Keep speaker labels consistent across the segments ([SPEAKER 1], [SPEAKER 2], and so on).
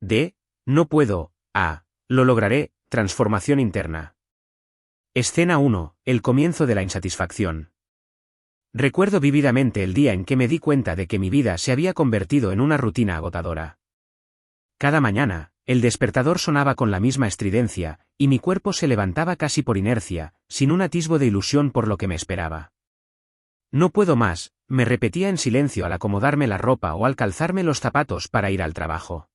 [SPEAKER 1] De no puedo a lo lograré, transformación interna. Escena 1, el comienzo de la insatisfacción. Recuerdo vívidamente el día en que me di cuenta de que mi vida se había convertido en una rutina agotadora. Cada mañana, el despertador sonaba con la misma estridencia, y mi cuerpo se levantaba casi por inercia, sin un atisbo de ilusión por lo que me esperaba. No puedo más, me repetía en silencio al acomodarme la ropa o al calzarme los zapatos para ir al trabajo.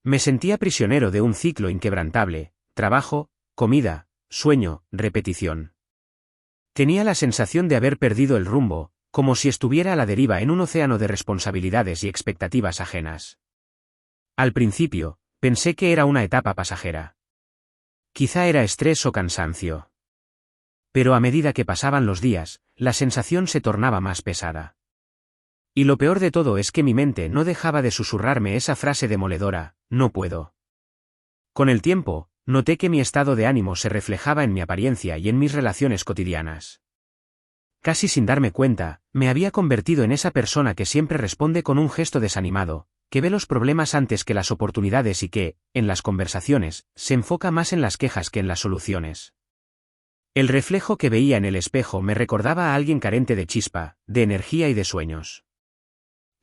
[SPEAKER 1] Me sentía prisionero de un ciclo inquebrantable: trabajo, comida, sueño, repetición. Tenía la sensación de haber perdido el rumbo, como si estuviera a la deriva en un océano de responsabilidades y expectativas ajenas. Al principio, pensé que era una etapa pasajera. Quizá era estrés o cansancio. Pero a medida que pasaban los días, la sensación se tornaba más pesada. Y lo peor de todo es que mi mente no dejaba de susurrarme esa frase demoledora: no puedo. Con el tiempo, noté que mi estado de ánimo se reflejaba en mi apariencia y en mis relaciones cotidianas. Casi sin darme cuenta, me había convertido en esa persona que siempre responde con un gesto desanimado, que ve los problemas antes que las oportunidades y que, en las conversaciones, se enfoca más en las quejas que en las soluciones. El reflejo que veía en el espejo me recordaba a alguien carente de chispa, de energía y de sueños.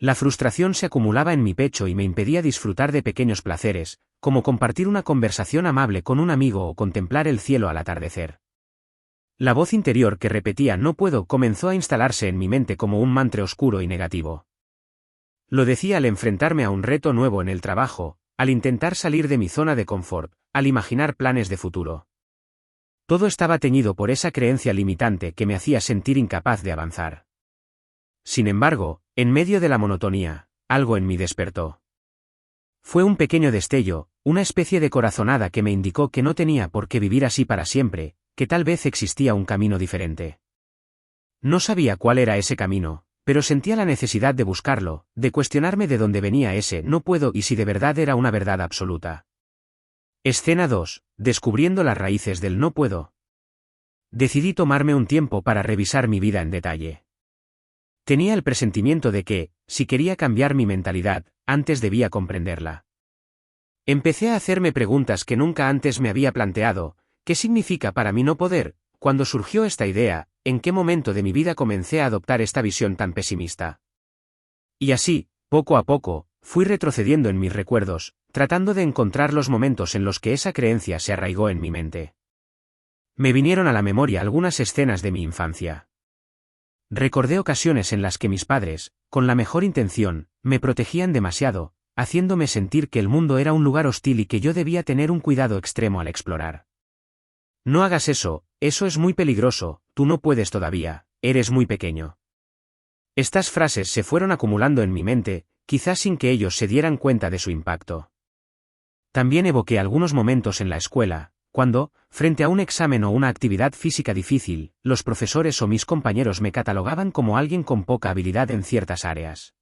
[SPEAKER 1] La frustración se acumulaba en mi pecho y me impedía disfrutar de pequeños placeres, como compartir una conversación amable con un amigo o contemplar el cielo al atardecer. La voz interior que repetía "no puedo" comenzó a instalarse en mi mente como un mantra oscuro y negativo. Lo decía al enfrentarme a un reto nuevo en el trabajo, al intentar salir de mi zona de confort, al imaginar planes de futuro. Todo estaba teñido por esa creencia limitante que me hacía sentir incapaz de avanzar. Sin embargo, en medio de la monotonía, algo en mí despertó. Fue un pequeño destello, una especie de corazonada que me indicó que no tenía por qué vivir así para siempre, que tal vez existía un camino diferente. No sabía cuál era ese camino, pero sentía la necesidad de buscarlo, de cuestionarme de dónde venía ese "no puedo" y si de verdad era una verdad absoluta. Escena 2, descubriendo las raíces del no puedo. Decidí tomarme un tiempo para revisar mi vida en detalle. Tenía el presentimiento de que, si quería cambiar mi mentalidad, antes debía comprenderla. Empecé a hacerme preguntas que nunca antes me había planteado: ¿qué significa para mí no poder? ¿Cuándo surgió esta idea? ¿En qué momento de mi vida comencé a adoptar esta visión tan pesimista? Y así, poco a poco, fui retrocediendo en mis recuerdos, tratando de encontrar los momentos en los que esa creencia se arraigó en mi mente. Me vinieron a la memoria algunas escenas de mi infancia. Recordé ocasiones en las que mis padres, con la mejor intención, me protegían demasiado, haciéndome sentir que el mundo era un lugar hostil y que yo debía tener un cuidado extremo al explorar. No hagas eso es muy peligroso, tú no puedes todavía, eres muy pequeño. Estas frases se fueron acumulando en mi mente, quizás sin que ellos se dieran cuenta de su impacto. También evoqué algunos momentos en la escuela, cuando, frente a un examen o una actividad física difícil, los profesores o mis compañeros me catalogaban como alguien con poca habilidad en ciertas áreas.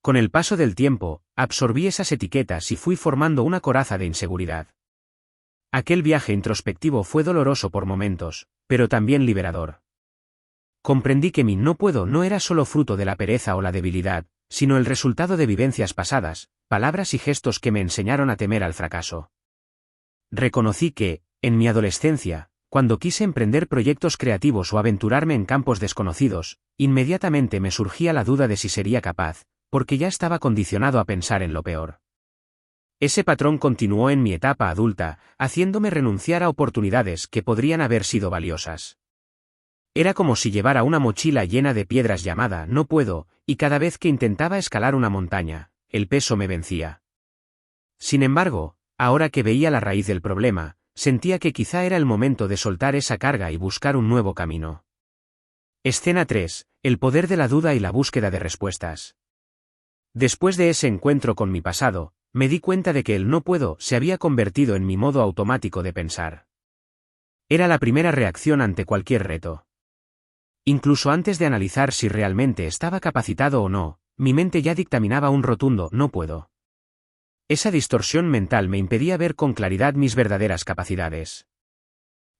[SPEAKER 1] Con el paso del tiempo, absorbí esas etiquetas y fui formando una coraza de inseguridad. Aquel viaje introspectivo fue doloroso por momentos, pero también liberador. Comprendí que mi "no puedo" no era solo fruto de la pereza o la debilidad, sino el resultado de vivencias pasadas, palabras y gestos que me enseñaron a temer al fracaso. Reconocí que, en mi adolescencia, cuando quise emprender proyectos creativos o aventurarme en campos desconocidos, inmediatamente me surgía la duda de si sería capaz, porque ya estaba condicionado a pensar en lo peor. Ese patrón continuó en mi etapa adulta, haciéndome renunciar a oportunidades que podrían haber sido valiosas. Era como si llevara una mochila llena de piedras llamada "no puedo", y cada vez que intentaba escalar una montaña, el peso me vencía. Sin embargo, ahora que veía la raíz del problema, sentía que quizá era el momento de soltar esa carga y buscar un nuevo camino. Escena 3, el poder de la duda y la búsqueda de respuestas. Después de ese encuentro con mi pasado, me di cuenta de que el "no puedo" se había convertido en mi modo automático de pensar. Era la primera reacción ante cualquier reto. Incluso antes de analizar si realmente estaba capacitado o no, mi mente ya dictaminaba un rotundo "no puedo". Esa distorsión mental me impedía ver con claridad mis verdaderas capacidades.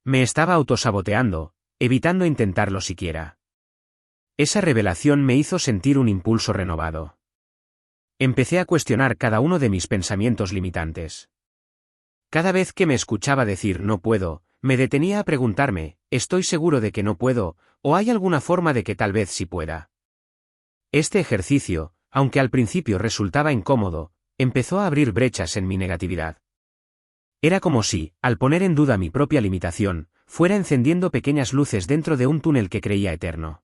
[SPEAKER 1] Me estaba autosaboteando, evitando intentarlo siquiera. Esa revelación me hizo sentir un impulso renovado. Empecé a cuestionar cada uno de mis pensamientos limitantes. Cada vez que me escuchaba decir no puedo, me detenía a preguntarme, ¿estoy seguro de que no puedo, o hay alguna forma de que tal vez sí pueda? Este ejercicio, aunque al principio resultaba incómodo, empezó a abrir brechas en mi negatividad. Era como si, al poner en duda mi propia limitación, fuera encendiendo pequeñas luces dentro de un túnel que creía eterno.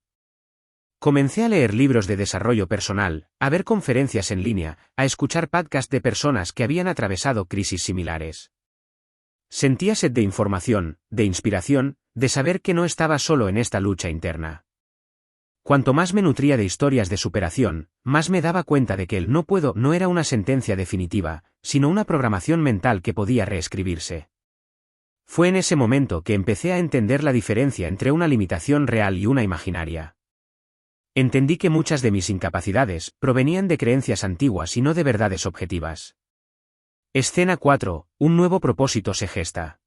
[SPEAKER 1] Comencé a leer libros de desarrollo personal, a ver conferencias en línea, a escuchar podcasts de personas que habían atravesado crisis similares. Sentía sed de información, de inspiración, de saber que no estaba solo en esta lucha interna. Cuanto más me nutría de historias de superación, más me daba cuenta de que el no puedo no era una sentencia definitiva, sino una programación mental que podía reescribirse. Fue en ese momento que empecé a entender la diferencia entre una limitación real y una imaginaria. Entendí que muchas de mis incapacidades provenían de creencias antiguas y no de verdades objetivas. Escena 4. Un nuevo propósito se gesta.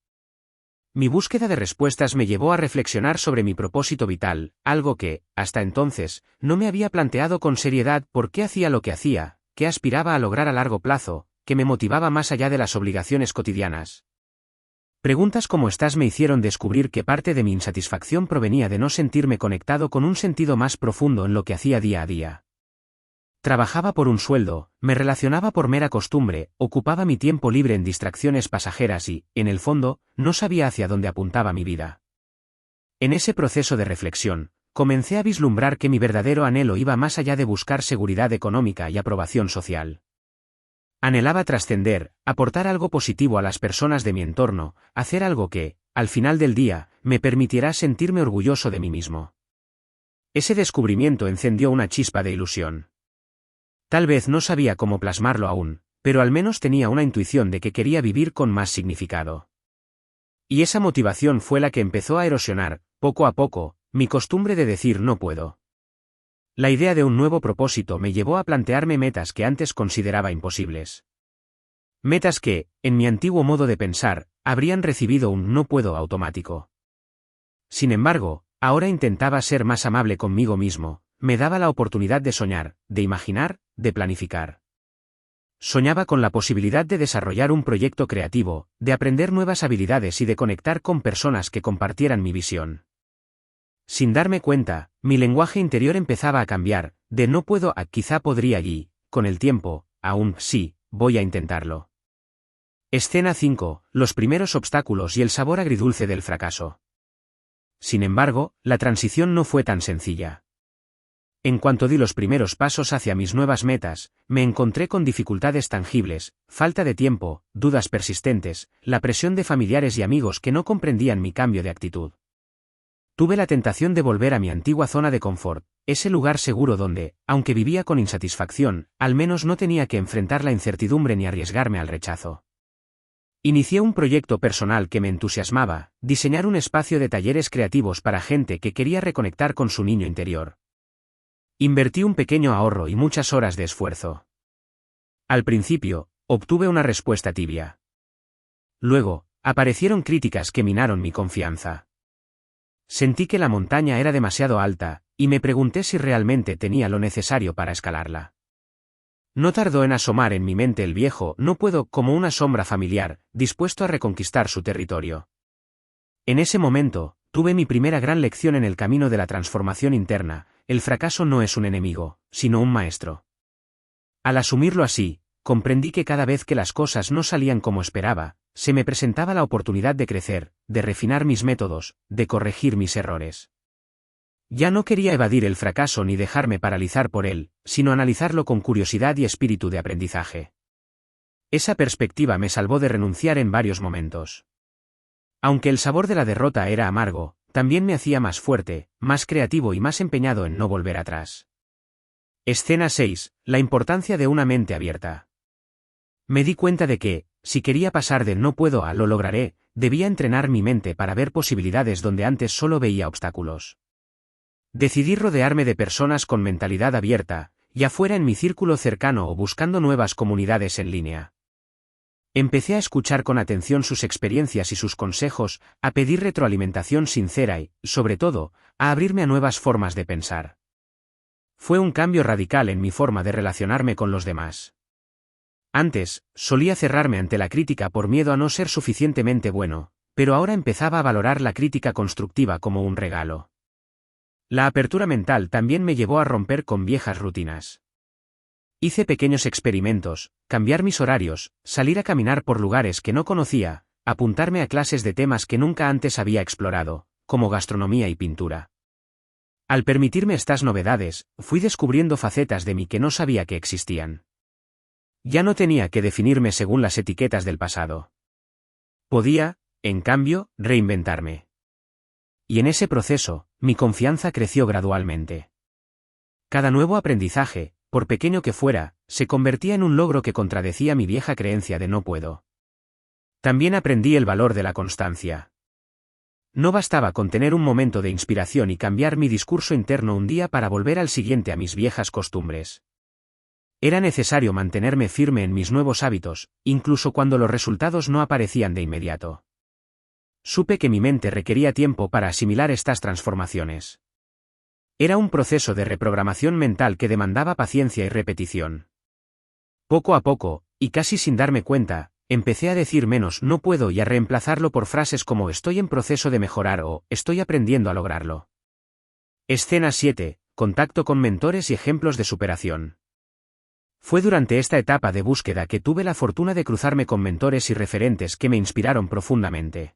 [SPEAKER 1] Mi búsqueda de respuestas me llevó a reflexionar sobre mi propósito vital, algo que, hasta entonces, no me había planteado con seriedad por qué hacía lo que hacía, qué aspiraba a lograr a largo plazo, que me motivaba más allá de las obligaciones cotidianas. Preguntas como estas me hicieron descubrir que parte de mi insatisfacción provenía de no sentirme conectado con un sentido más profundo en lo que hacía día a día. Trabajaba por un sueldo, me relacionaba por mera costumbre, ocupaba mi tiempo libre en distracciones pasajeras y, en el fondo, no sabía hacia dónde apuntaba mi vida. En ese proceso de reflexión, comencé a vislumbrar que mi verdadero anhelo iba más allá de buscar seguridad económica y aprobación social. Anhelaba trascender, aportar algo positivo a las personas de mi entorno, hacer algo que, al final del día, me permitirá sentirme orgulloso de mí mismo. Ese descubrimiento encendió una chispa de ilusión. Tal vez no sabía cómo plasmarlo aún, pero al menos tenía una intuición de que quería vivir con más significado. Y esa motivación fue la que empezó a erosionar, poco a poco, mi costumbre de decir no puedo. La idea de un nuevo propósito me llevó a plantearme metas que antes consideraba imposibles. Metas que, en mi antiguo modo de pensar, habrían recibido un no puedo automático. Sin embargo, ahora intentaba ser más amable conmigo mismo, me daba la oportunidad de soñar, de imaginar, de planificar. Soñaba con la posibilidad de desarrollar un proyecto creativo, de aprender nuevas habilidades y de conectar con personas que compartieran mi visión. Sin darme cuenta, mi lenguaje interior empezaba a cambiar, de no puedo a quizá podría y, con el tiempo, aún sí, voy a intentarlo. Escena 5. Los primeros obstáculos y el sabor agridulce del fracaso. Sin embargo, la transición no fue tan sencilla. En cuanto di los primeros pasos hacia mis nuevas metas, me encontré con dificultades tangibles, falta de tiempo, dudas persistentes, la presión de familiares y amigos que no comprendían mi cambio de actitud. Tuve la tentación de volver a mi antigua zona de confort, ese lugar seguro donde, aunque vivía con insatisfacción, al menos no tenía que enfrentar la incertidumbre ni arriesgarme al rechazo. Inicié un proyecto personal que me entusiasmaba, diseñar un espacio de talleres creativos para gente que quería reconectar con su niño interior. Invertí un pequeño ahorro y muchas horas de esfuerzo. Al principio, obtuve una respuesta tibia. Luego, aparecieron críticas que minaron mi confianza. Sentí que la montaña era demasiado alta, y me pregunté si realmente tenía lo necesario para escalarla. No tardó en asomar en mi mente el viejo no puedo como una sombra familiar, dispuesto a reconquistar su territorio. En ese momento, tuve mi primera gran lección en el camino de la transformación interna: el fracaso no es un enemigo, sino un maestro. Al asumirlo así, comprendí que cada vez que las cosas no salían como esperaba, se me presentaba la oportunidad de crecer, de refinar mis métodos, de corregir mis errores. Ya no quería evadir el fracaso ni dejarme paralizar por él, sino analizarlo con curiosidad y espíritu de aprendizaje. Esa perspectiva me salvó de renunciar en varios momentos. Aunque el sabor de la derrota era amargo, también me hacía más fuerte, más creativo y más empeñado en no volver atrás. Escena 6. La importancia de una mente abierta. Me di cuenta de que, si quería pasar del no puedo a lo lograré, debía entrenar mi mente para ver posibilidades donde antes solo veía obstáculos. Decidí rodearme de personas con mentalidad abierta, ya fuera en mi círculo cercano o buscando nuevas comunidades en línea. Empecé a escuchar con atención sus experiencias y sus consejos, a pedir retroalimentación sincera y, sobre todo, a abrirme a nuevas formas de pensar. Fue un cambio radical en mi forma de relacionarme con los demás. Antes, solía cerrarme ante la crítica por miedo a no ser suficientemente bueno, pero ahora empezaba a valorar la crítica constructiva como un regalo. La apertura mental también me llevó a romper con viejas rutinas. Hice pequeños experimentos, cambiar mis horarios, salir a caminar por lugares que no conocía, apuntarme a clases de temas que nunca antes había explorado, como gastronomía y pintura. Al permitirme estas novedades, fui descubriendo facetas de mí que no sabía que existían. Ya no tenía que definirme según las etiquetas del pasado. Podía, en cambio, reinventarme. Y en ese proceso, mi confianza creció gradualmente. Cada nuevo aprendizaje, por pequeño que fuera, se convertía en un logro que contradecía mi vieja creencia de no puedo. También aprendí el valor de la constancia. No bastaba con tener un momento de inspiración y cambiar mi discurso interno un día para volver al siguiente a mis viejas costumbres. Era necesario mantenerme firme en mis nuevos hábitos, incluso cuando los resultados no aparecían de inmediato. Supe que mi mente requería tiempo para asimilar estas transformaciones. Era un proceso de reprogramación mental que demandaba paciencia y repetición. Poco a poco, y casi sin darme cuenta, empecé a decir menos no puedo y a reemplazarlo por frases como estoy en proceso de mejorar o estoy aprendiendo a lograrlo. Escena 7. Contacto con mentores y ejemplos de superación. Fue durante esta etapa de búsqueda que tuve la fortuna de cruzarme con mentores y referentes que me inspiraron profundamente.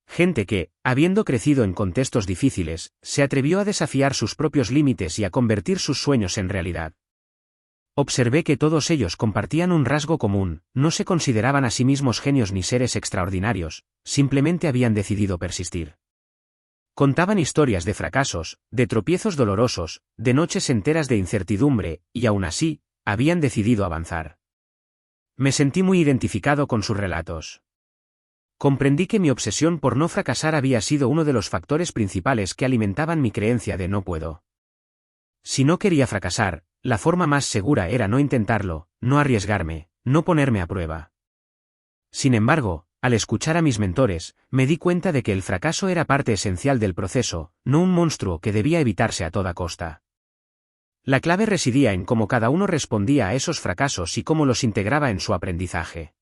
[SPEAKER 1] Gente que, habiendo crecido en contextos difíciles, se atrevió a desafiar sus propios límites y a convertir sus sueños en realidad. Observé que todos ellos compartían un rasgo común, no se consideraban a sí mismos genios ni seres extraordinarios, simplemente habían decidido persistir. Contaban historias de fracasos, de tropiezos dolorosos, de noches enteras de incertidumbre, y aún así, habían decidido avanzar. Me sentí muy identificado con sus relatos. Comprendí que mi obsesión por no fracasar había sido uno de los factores principales que alimentaban mi creencia de no puedo. Si no quería fracasar, la forma más segura era no intentarlo, no arriesgarme, no ponerme a prueba. Sin embargo, al escuchar a mis mentores, me di cuenta de que el fracaso era parte esencial del proceso, no un monstruo que debía evitarse a toda costa. La clave residía en cómo cada uno respondía a esos fracasos y cómo los integraba en su aprendizaje.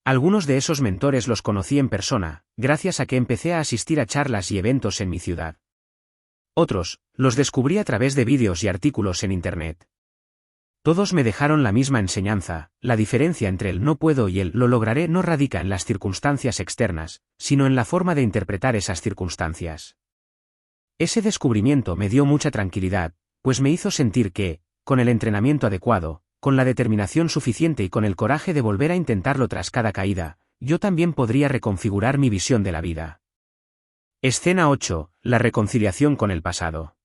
[SPEAKER 1] Algunos de esos mentores los conocí en persona, gracias a que empecé a asistir a charlas y eventos en mi ciudad. Otros, los descubrí a través de vídeos y artículos en Internet. Todos me dejaron la misma enseñanza: la diferencia entre el no puedo y el lo lograré no radica en las circunstancias externas, sino en la forma de interpretar esas circunstancias. Ese descubrimiento me dio mucha tranquilidad, pues me hizo sentir que, con el entrenamiento adecuado, con la determinación suficiente y con el coraje de volver a intentarlo tras cada caída, yo también podría reconfigurar mi visión de la vida. Escena 8. La reconciliación con el pasado.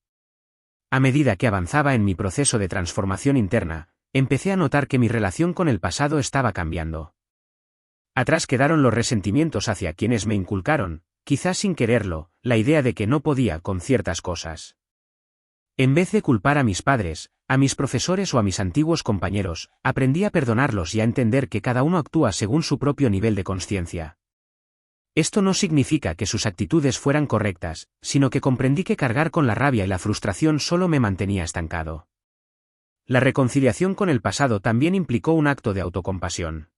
[SPEAKER 1] A medida que avanzaba en mi proceso de transformación interna, empecé a notar que mi relación con el pasado estaba cambiando. Atrás quedaron los resentimientos hacia quienes me inculcaron, quizás sin quererlo, la idea de que no podía con ciertas cosas. En vez de culpar a mis padres, a mis profesores o a mis antiguos compañeros, aprendí a perdonarlos y a entender que cada uno actúa según su propio nivel de consciencia. Esto no significa que sus actitudes fueran correctas, sino que comprendí que cargar con la rabia y la frustración solo me mantenía estancado. La reconciliación con el pasado también implicó un acto de autocompasión.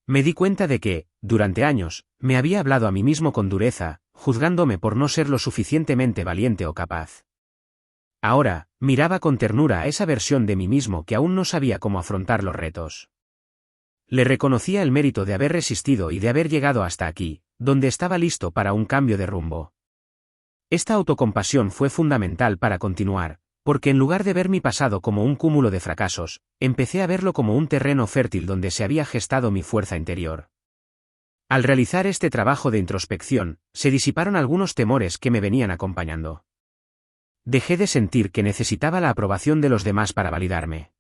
[SPEAKER 1] Me di cuenta de que, durante años, me había hablado a mí mismo con dureza, juzgándome por no ser lo suficientemente valiente o capaz. Ahora, miraba con ternura a esa versión de mí mismo que aún no sabía cómo afrontar los retos. Le reconocía el mérito de haber resistido y de haber llegado hasta aquí, donde estaba listo para un cambio de rumbo. Esta autocompasión fue fundamental para continuar, porque en lugar de ver mi pasado como un cúmulo de fracasos, empecé a verlo como un terreno fértil donde se había gestado mi fuerza interior. Al realizar este trabajo de introspección, se disiparon algunos temores que me venían acompañando. Dejé de sentir que necesitaba la aprobación de los demás para validarme.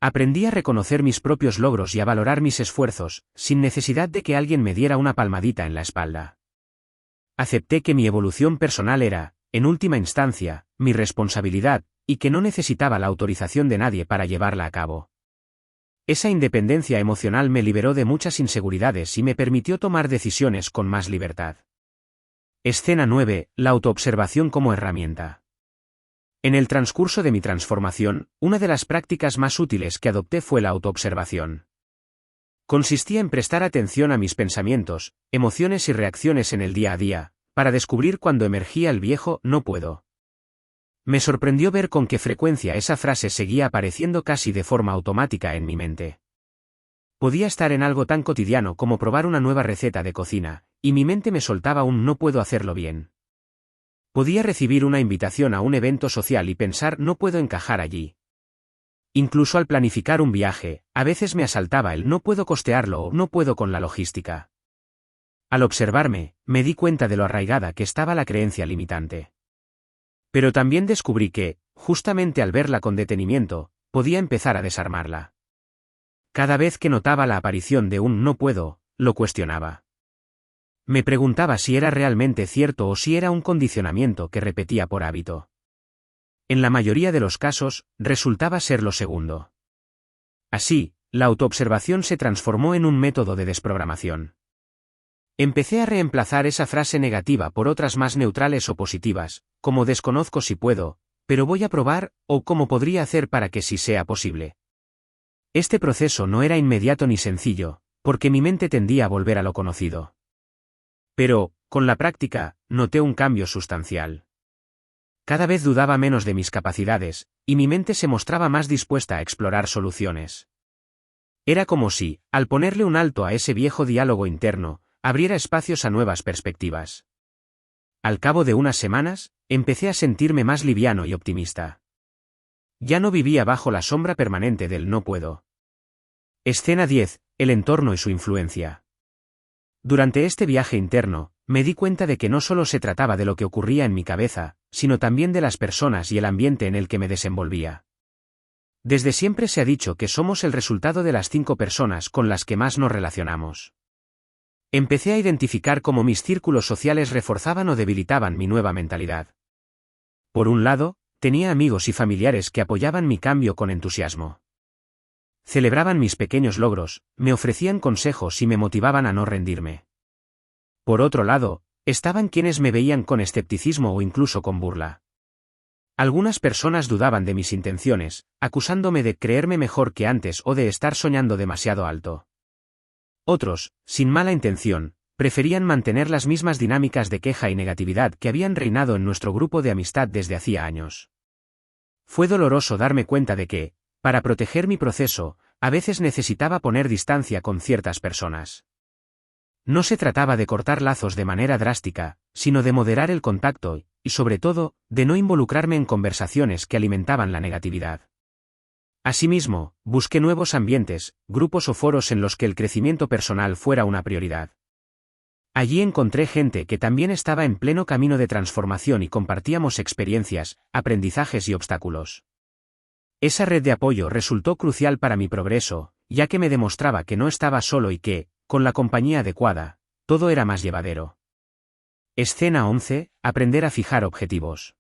[SPEAKER 1] Aprendí a reconocer mis propios logros y a valorar mis esfuerzos, sin necesidad de que alguien me diera una palmadita en la espalda. Acepté que mi evolución personal era, en última instancia, mi responsabilidad, y que no necesitaba la autorización de nadie para llevarla a cabo. Esa independencia emocional me liberó de muchas inseguridades y me permitió tomar decisiones con más libertad. Escena 9. La autoobservación como herramienta. En el transcurso de mi transformación, una de las prácticas más útiles que adopté fue la autoobservación. Consistía en prestar atención a mis pensamientos, emociones y reacciones en el día a día, para descubrir cuándo emergía el viejo "no puedo". Me sorprendió ver con qué frecuencia esa frase seguía apareciendo casi de forma automática en mi mente. Podía estar en algo tan cotidiano como probar una nueva receta de cocina, y mi mente me soltaba un "no puedo hacerlo bien". Podía recibir una invitación a un evento social y pensar "no puedo encajar allí". Incluso al planificar un viaje, a veces me asaltaba el "no puedo costearlo" o "no puedo con la logística". Al observarme, me di cuenta de lo arraigada que estaba la creencia limitante. Pero también descubrí que, justamente al verla con detenimiento, podía empezar a desarmarla. Cada vez que notaba la aparición de un "no puedo", lo cuestionaba. Me preguntaba si era realmente cierto o si era un condicionamiento que repetía por hábito. En la mayoría de los casos, resultaba ser lo segundo. Así, la autoobservación se transformó en un método de desprogramación. Empecé a reemplazar esa frase negativa por otras más neutrales o positivas, como "desconozco si puedo, pero voy a probar", o "cómo podría hacer para que sí sea posible". Este proceso no era inmediato ni sencillo, porque mi mente tendía a volver a lo conocido. Pero, con la práctica, noté un cambio sustancial. Cada vez dudaba menos de mis capacidades, y mi mente se mostraba más dispuesta a explorar soluciones. Era como si, al ponerle un alto a ese viejo diálogo interno, abriera espacios a nuevas perspectivas. Al cabo de unas semanas, empecé a sentirme más liviano y optimista. Ya no vivía bajo la sombra permanente del "no puedo". Escena 10. El entorno y su influencia. Durante este viaje interno, me di cuenta de que no solo se trataba de lo que ocurría en mi cabeza, sino también de las personas y el ambiente en el que me desenvolvía. Desde siempre se ha dicho que somos el resultado de las 5 personas con las que más nos relacionamos. Empecé a identificar cómo mis círculos sociales reforzaban o debilitaban mi nueva mentalidad. Por un lado, tenía amigos y familiares que apoyaban mi cambio con entusiasmo. Celebraban mis pequeños logros, me ofrecían consejos y me motivaban a no rendirme. Por otro lado, estaban quienes me veían con escepticismo o incluso con burla. Algunas personas dudaban de mis intenciones, acusándome de creerme mejor que antes o de estar soñando demasiado alto. Otros, sin mala intención, preferían mantener las mismas dinámicas de queja y negatividad que habían reinado en nuestro grupo de amistad desde hacía años. Fue doloroso darme cuenta de que, para proteger mi proceso, a veces necesitaba poner distancia con ciertas personas. No se trataba de cortar lazos de manera drástica, sino de moderar el contacto y, sobre todo, de no involucrarme en conversaciones que alimentaban la negatividad. Asimismo, busqué nuevos ambientes, grupos o foros en los que el crecimiento personal fuera una prioridad. Allí encontré gente que también estaba en pleno camino de transformación y compartíamos experiencias, aprendizajes y obstáculos. Esa red de apoyo resultó crucial para mi progreso, ya que me demostraba que no estaba solo y que, con la compañía adecuada, todo era más llevadero. Escena 11. Aprender a fijar objetivos.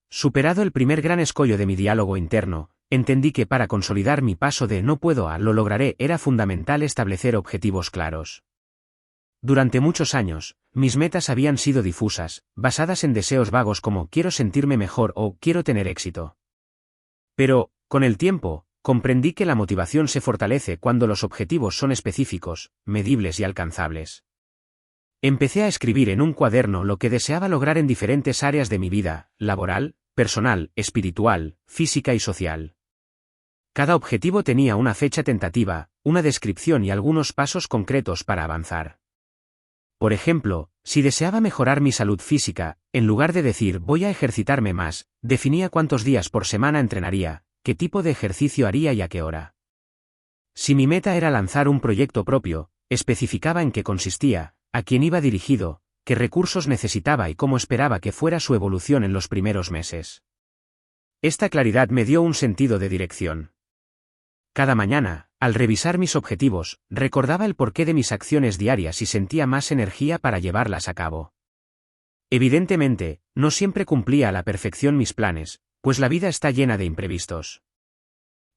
[SPEAKER 1] Superado el primer gran escollo de mi diálogo interno, entendí que para consolidar mi paso de "no puedo" a "lo lograré" era fundamental establecer objetivos claros. Durante muchos años, mis metas habían sido difusas, basadas en deseos vagos como "quiero sentirme mejor" o "quiero tener éxito". Pero, con el tiempo, comprendí que la motivación se fortalece cuando los objetivos son específicos, medibles y alcanzables. Empecé a escribir en un cuaderno lo que deseaba lograr en diferentes áreas de mi vida, laboral, personal, espiritual, física y social. Cada objetivo tenía una fecha tentativa, una descripción y algunos pasos concretos para avanzar. Por ejemplo, si deseaba mejorar mi salud física, en lugar de decir "voy a ejercitarme más", definía cuántos días por semana entrenaría, qué tipo de ejercicio haría y a qué hora. Si mi meta era lanzar un proyecto propio, especificaba en qué consistía, a quién iba dirigido, qué recursos necesitaba y cómo esperaba que fuera su evolución en los primeros meses. Esta claridad me dio un sentido de dirección. Cada mañana, al revisar mis objetivos, recordaba el porqué de mis acciones diarias y sentía más energía para llevarlas a cabo. Evidentemente, no siempre cumplía a la perfección mis planes, pues la vida está llena de imprevistos.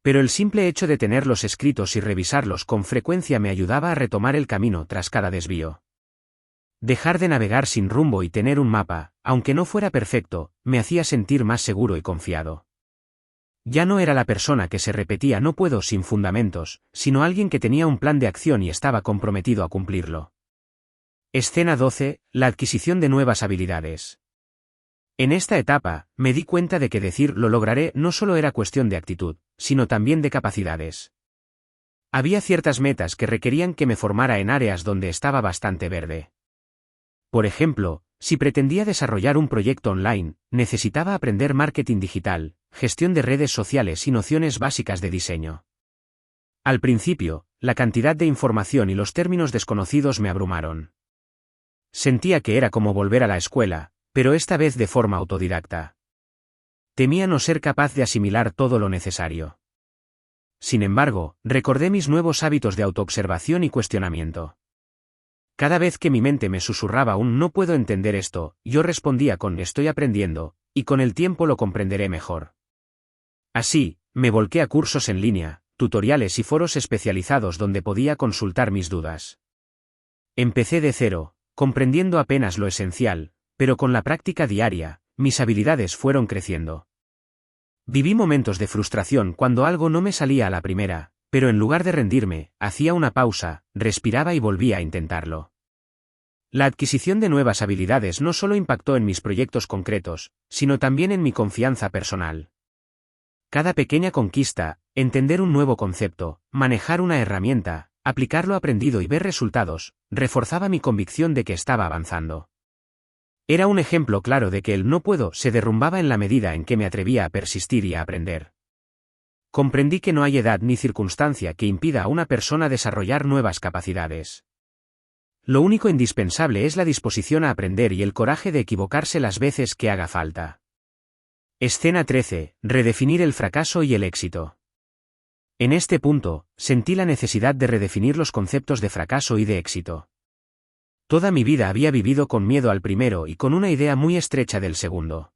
[SPEAKER 1] Pero el simple hecho de tenerlos escritos y revisarlos con frecuencia me ayudaba a retomar el camino tras cada desvío. Dejar de navegar sin rumbo y tener un mapa, aunque no fuera perfecto, me hacía sentir más seguro y confiado. Ya no era la persona que se repetía no puedo sin fundamentos, sino alguien que tenía un plan de acción y estaba comprometido a cumplirlo. Escena 12. La adquisición de nuevas habilidades. En esta etapa, me di cuenta de que decir lo lograré no solo era cuestión de actitud, sino también de capacidades. Había ciertas metas que requerían que me formara en áreas donde estaba bastante verde. Por ejemplo, si pretendía desarrollar un proyecto online, necesitaba aprender marketing digital, gestión de redes sociales y nociones básicas de diseño. Al principio, la cantidad de información y los términos desconocidos me abrumaron. Sentía que era como volver a la escuela, pero esta vez de forma autodidacta. Temía no ser capaz de asimilar todo lo necesario. Sin embargo, recordé mis nuevos hábitos de autoobservación y cuestionamiento. Cada vez que mi mente me susurraba un no puedo entender esto, yo respondía con estoy aprendiendo, y con el tiempo lo comprenderé mejor. Así, me volqué a cursos en línea, tutoriales y foros especializados donde podía consultar mis dudas. Empecé de cero, comprendiendo apenas lo esencial, pero con la práctica diaria, mis habilidades fueron creciendo. Viví momentos de frustración cuando algo no me salía a la primera, pero en lugar de rendirme, hacía una pausa, respiraba y volvía a intentarlo. La adquisición de nuevas habilidades no solo impactó en mis proyectos concretos, sino también en mi confianza personal. Cada pequeña conquista, entender un nuevo concepto, manejar una herramienta, aplicar lo aprendido y ver resultados, reforzaba mi convicción de que estaba avanzando. Era un ejemplo claro de que el no puedo se derrumbaba en la medida en que me atrevía a persistir y a aprender. Comprendí que no hay edad ni circunstancia que impida a una persona desarrollar nuevas capacidades. Lo único indispensable es la disposición a aprender y el coraje de equivocarse las veces que haga falta. Escena 13. Redefinir el fracaso y el éxito. En este punto, sentí la necesidad de redefinir los conceptos de fracaso y de éxito. Toda mi vida había vivido con miedo al primero y con una idea muy estrecha del segundo.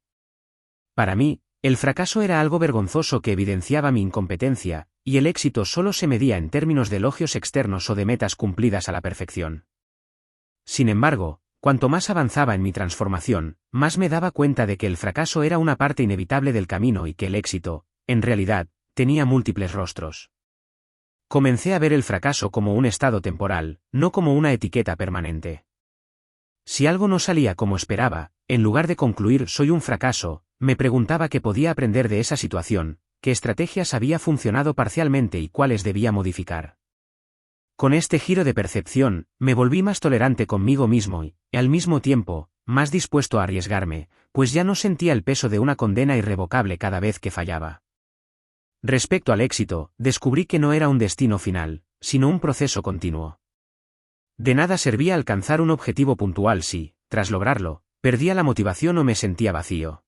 [SPEAKER 1] Para mí, el fracaso era algo vergonzoso que evidenciaba mi incompetencia, y el éxito solo se medía en términos de elogios externos o de metas cumplidas a la perfección. Sin embargo, cuanto más avanzaba en mi transformación, más me daba cuenta de que el fracaso era una parte inevitable del camino y que el éxito, en realidad, tenía múltiples rostros. Comencé a ver el fracaso como un estado temporal, no como una etiqueta permanente. Si algo no salía como esperaba, en lugar de concluir soy un fracaso, me preguntaba qué podía aprender de esa situación, qué estrategias había funcionado parcialmente y cuáles debía modificar. Con este giro de percepción, me volví más tolerante conmigo mismo y, al mismo tiempo, más dispuesto a arriesgarme, pues ya no sentía el peso de una condena irrevocable cada vez que fallaba. Respecto al éxito, descubrí que no era un destino final, sino un proceso continuo. De nada servía alcanzar un objetivo puntual si, tras lograrlo, perdía la motivación o me sentía vacío.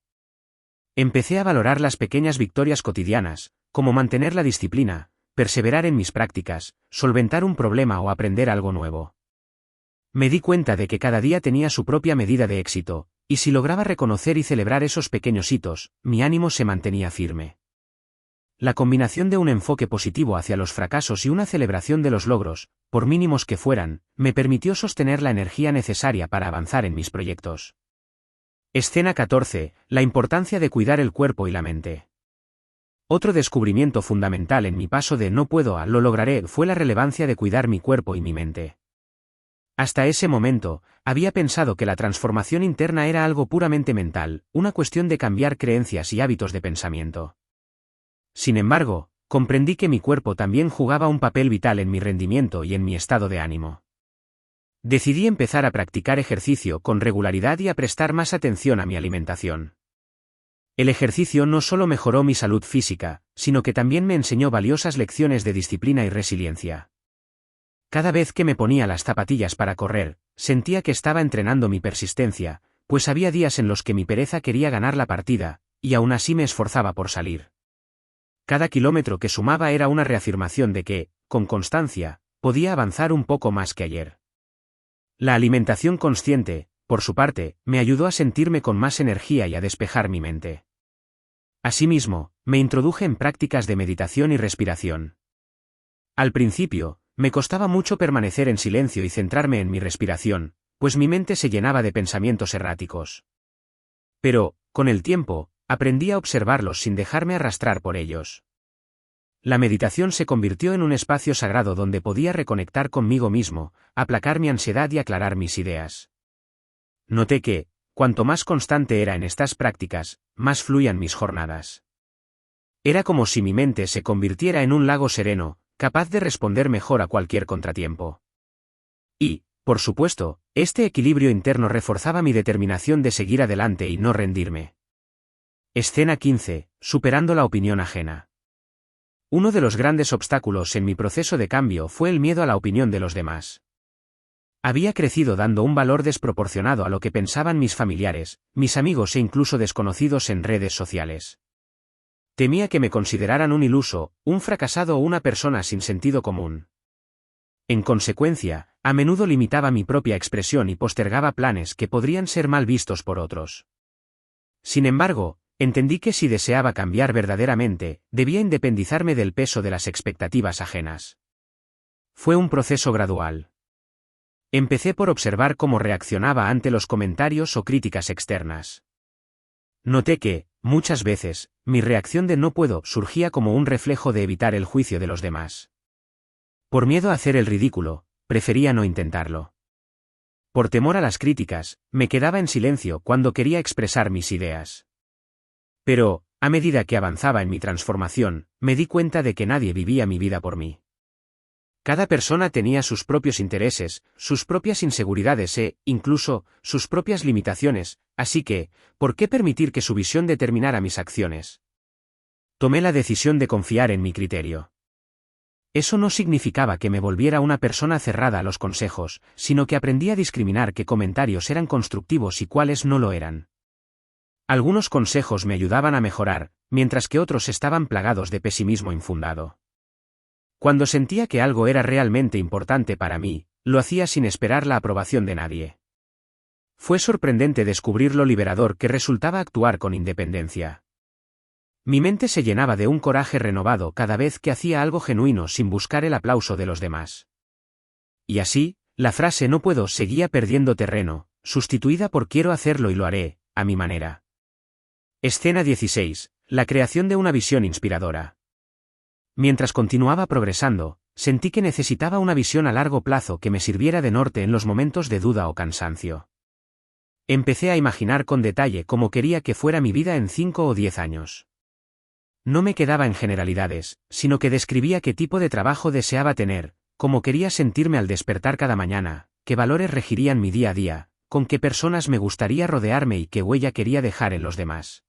[SPEAKER 1] Empecé a valorar las pequeñas victorias cotidianas, como mantener la disciplina, perseverar en mis prácticas, solventar un problema o aprender algo nuevo. Me di cuenta de que cada día tenía su propia medida de éxito, y si lograba reconocer y celebrar esos pequeños hitos, mi ánimo se mantenía firme. La combinación de un enfoque positivo hacia los fracasos y una celebración de los logros, por mínimos que fueran, me permitió sostener la energía necesaria para avanzar en mis proyectos. Escena 14. La importancia de cuidar el cuerpo y la mente. Otro descubrimiento fundamental en mi paso de no puedo a lo lograré fue la relevancia de cuidar mi cuerpo y mi mente. Hasta ese momento, había pensado que la transformación interna era algo puramente mental, una cuestión de cambiar creencias y hábitos de pensamiento. Sin embargo, comprendí que mi cuerpo también jugaba un papel vital en mi rendimiento y en mi estado de ánimo. Decidí empezar a practicar ejercicio con regularidad y a prestar más atención a mi alimentación. El ejercicio no solo mejoró mi salud física, sino que también me enseñó valiosas lecciones de disciplina y resiliencia. Cada vez que me ponía las zapatillas para correr, sentía que estaba entrenando mi persistencia, pues había días en los que mi pereza quería ganar la partida, y aún así me esforzaba por salir. Cada kilómetro que sumaba era una reafirmación de que, con constancia, podía avanzar un poco más que ayer. La alimentación consciente, por su parte, me ayudó a sentirme con más energía y a despejar mi mente. Asimismo, me introduje en prácticas de meditación y respiración. Al principio, me costaba mucho permanecer en silencio y centrarme en mi respiración, pues mi mente se llenaba de pensamientos erráticos. Pero, con el tiempo, aprendí a observarlos sin dejarme arrastrar por ellos. La meditación se convirtió en un espacio sagrado donde podía reconectar conmigo mismo, aplacar mi ansiedad y aclarar mis ideas. Noté que, cuanto más constante era en estas prácticas, más fluían mis jornadas. Era como si mi mente se convirtiera en un lago sereno, capaz de responder mejor a cualquier contratiempo. Y, por supuesto, este equilibrio interno reforzaba mi determinación de seguir adelante y no rendirme. Escena 15. Superando la opinión ajena. Uno de los grandes obstáculos en mi proceso de cambio fue el miedo a la opinión de los demás. Había crecido dando un valor desproporcionado a lo que pensaban mis familiares, mis amigos e incluso desconocidos en redes sociales. Temía que me consideraran un iluso, un fracasado o una persona sin sentido común. En consecuencia, a menudo limitaba mi propia expresión y postergaba planes que podrían ser mal vistos por otros. Sin embargo, entendí que si deseaba cambiar verdaderamente, debía independizarme del peso de las expectativas ajenas. Fue un proceso gradual. Empecé por observar cómo reaccionaba ante los comentarios o críticas externas. Noté que, muchas veces, mi reacción de no puedo surgía como un reflejo de evitar el juicio de los demás. Por miedo a hacer el ridículo, prefería no intentarlo. Por temor a las críticas, me quedaba en silencio cuando quería expresar mis ideas. Pero, a medida que avanzaba en mi transformación, me di cuenta de que nadie vivía mi vida por mí. Cada persona tenía sus propios intereses, sus propias inseguridades e, incluso, sus propias limitaciones, así que, ¿por qué permitir que su visión determinara mis acciones? Tomé la decisión de confiar en mi criterio. Eso no significaba que me volviera una persona cerrada a los consejos, sino que aprendí a discriminar qué comentarios eran constructivos y cuáles no lo eran. Algunos consejos me ayudaban a mejorar, mientras que otros estaban plagados de pesimismo infundado. Cuando sentía que algo era realmente importante para mí, lo hacía sin esperar la aprobación de nadie. Fue sorprendente descubrir lo liberador que resultaba actuar con independencia. Mi mente se llenaba de un coraje renovado cada vez que hacía algo genuino sin buscar el aplauso de los demás. Y así, la frase "no puedo" seguía perdiendo terreno, sustituida por "quiero hacerlo y lo haré", a mi manera. Escena 16. La creación de una visión inspiradora. Mientras continuaba progresando, sentí que necesitaba una visión a largo plazo que me sirviera de norte en los momentos de duda o cansancio. Empecé a imaginar con detalle cómo quería que fuera mi vida en 5 o 10 años. No me quedaba en generalidades, sino que describía qué tipo de trabajo deseaba tener, cómo quería sentirme al despertar cada mañana, qué valores regirían mi día a día, con qué personas me gustaría rodearme y qué huella quería dejar en los demás.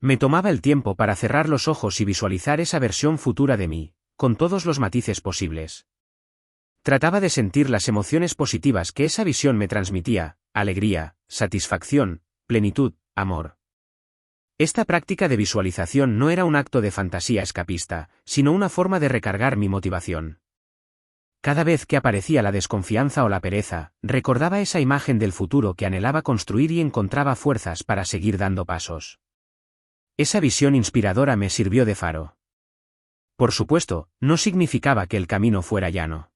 [SPEAKER 1] Me tomaba el tiempo para cerrar los ojos y visualizar esa versión futura de mí, con todos los matices posibles. Trataba de sentir las emociones positivas que esa visión me transmitía: alegría, satisfacción, plenitud, amor. Esta práctica de visualización no era un acto de fantasía escapista, sino una forma de recargar mi motivación. Cada vez que aparecía la desconfianza o la pereza, recordaba esa imagen del futuro que anhelaba construir y encontraba fuerzas para seguir dando pasos. Esa visión inspiradora me sirvió de faro. Por supuesto, no significaba que el camino fuera llano.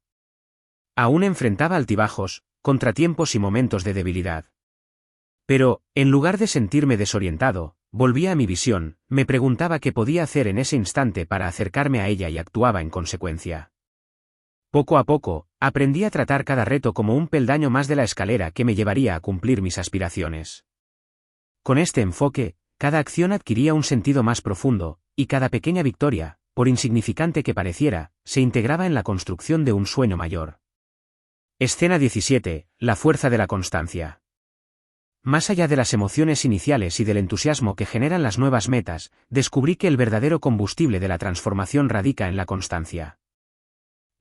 [SPEAKER 1] Aún enfrentaba altibajos, contratiempos y momentos de debilidad. Pero, en lugar de sentirme desorientado, volvía a mi visión, me preguntaba qué podía hacer en ese instante para acercarme a ella y actuaba en consecuencia. Poco a poco, aprendí a tratar cada reto como un peldaño más de la escalera que me llevaría a cumplir mis aspiraciones. Con este enfoque, cada acción adquiría un sentido más profundo, y cada pequeña victoria, por insignificante que pareciera, se integraba en la construcción de un sueño mayor. Escena 17. La fuerza de la constancia. Más allá de las emociones iniciales y del entusiasmo que generan las nuevas metas, descubrí que el verdadero combustible de la transformación radica en la constancia.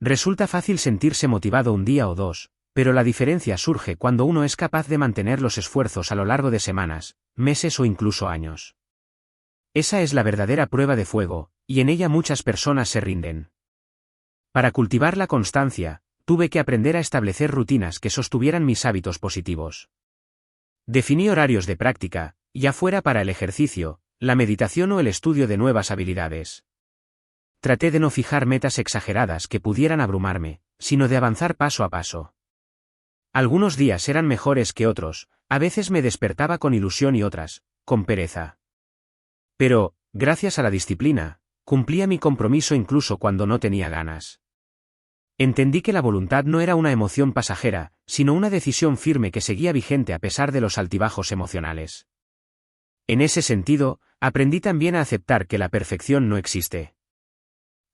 [SPEAKER 1] Resulta fácil sentirse motivado un día o dos, pero la diferencia surge cuando uno es capaz de mantener los esfuerzos a lo largo de semanas, meses o incluso años. Esa es la verdadera prueba de fuego, y en ella muchas personas se rinden. Para cultivar la constancia, tuve que aprender a establecer rutinas que sostuvieran mis hábitos positivos. Definí horarios de práctica, ya fuera para el ejercicio, la meditación o el estudio de nuevas habilidades. Traté de no fijar metas exageradas que pudieran abrumarme, sino de avanzar paso a paso. Algunos días eran mejores que otros, a veces me despertaba con ilusión y otras, con pereza. Pero, gracias a la disciplina, cumplía mi compromiso incluso cuando no tenía ganas. Entendí que la voluntad no era una emoción pasajera, sino una decisión firme que seguía vigente a pesar de los altibajos emocionales. En ese sentido, aprendí también a aceptar que la perfección no existe.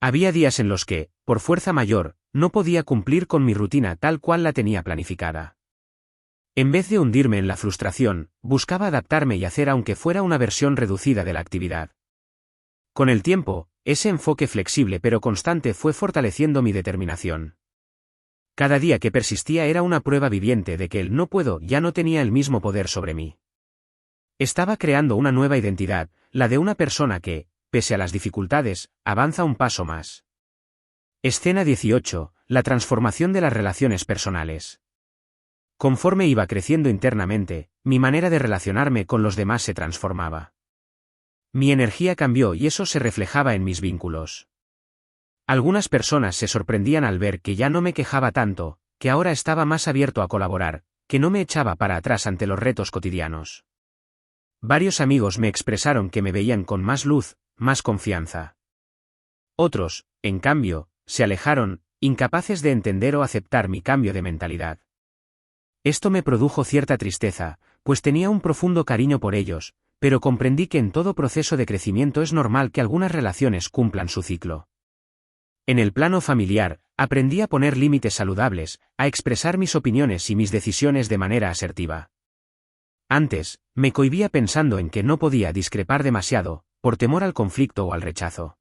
[SPEAKER 1] Había días en los que, por fuerza mayor, no podía cumplir con mi rutina tal cual la tenía planificada. En vez de hundirme en la frustración, buscaba adaptarme y hacer aunque fuera una versión reducida de la actividad. Con el tiempo, ese enfoque flexible pero constante fue fortaleciendo mi determinación. Cada día que persistía era una prueba viviente de que el no puedo ya no tenía el mismo poder sobre mí. Estaba creando una nueva identidad, la de una persona que, pese a las dificultades, avanza un paso más. Escena 18. La transformación de las relaciones personales. Conforme iba creciendo internamente, mi manera de relacionarme con los demás se transformaba. Mi energía cambió y eso se reflejaba en mis vínculos. Algunas personas se sorprendían al ver que ya no me quejaba tanto, que ahora estaba más abierto a colaborar, que no me echaba para atrás ante los retos cotidianos. Varios amigos me expresaron que me veían con más luz, más confianza. Otros, en cambio, se alejaron, incapaces de entender o aceptar mi cambio de mentalidad. Esto me produjo cierta tristeza, pues tenía un profundo cariño por ellos, pero comprendí que en todo proceso de crecimiento es normal que algunas relaciones cumplan su ciclo. En el plano familiar, aprendí a poner límites saludables, a expresar mis opiniones y mis decisiones de manera asertiva. Antes, me cohibía pensando en que no podía discrepar demasiado, por temor al conflicto o al rechazo.